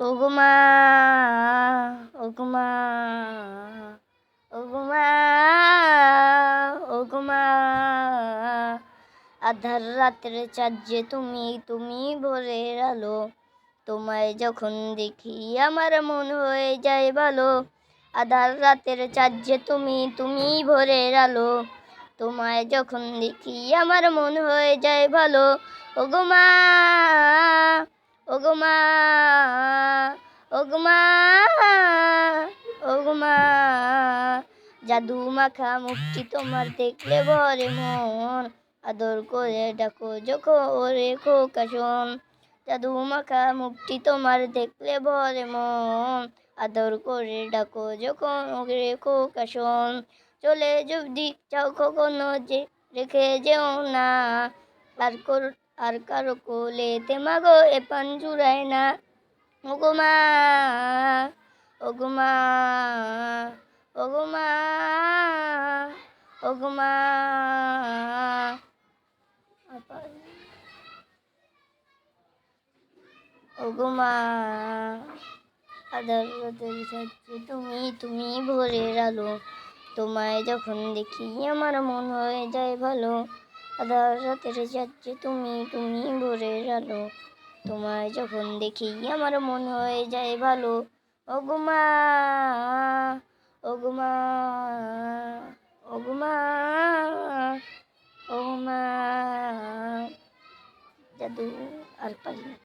ওগো মা, ওগো মা, ওগো মা, ওগো মা, আধার রাতের চাঁদ যে তুমি, তুমি ভোরের আলো। তোমায় যখন দেখি আমার মন হয়ে যায় ভালো। আধার রাতের চাঁদ যে তুমি, তুমি ভোরের আলো। তোমায় যখন দেখি আমার মন হয়ে যায় ভালো। ওগো মা, ওগো মা, ওগো মা, ওগো মা, জাদু মাখা মুখটি তোমার দেখলে ভরে মন। আদর করে ডাকো যখন ওরে খোকা শোন। জাদু মাখা মুখটি তোমার দেখলে ভরে মন। আদর করে ডাকো যখন ওরে খোকা শোন। চলে যদি যাও কখনো যে রেখে যেও না। আর কারো কোলেতে মাগো এ পান জুড়ায় না। ওগো মা, ওগো মা, ওগো মা, ওগো মা, ওগো মা, আধার রাতের সাথে তুমি, তুমি ভোরের আলো। তোমায় যখন দেখি আমার মন হয়ে যায় ভালো। আধার রাতের সাথে তুমি, তুমি ভোরের আলো। তোমায় যখন দেখি আমার মন হয়ে যায় ভালো। ওগো মা, ওগো মা, ওগো মা, ওগো মা, জাদু আর পারি না।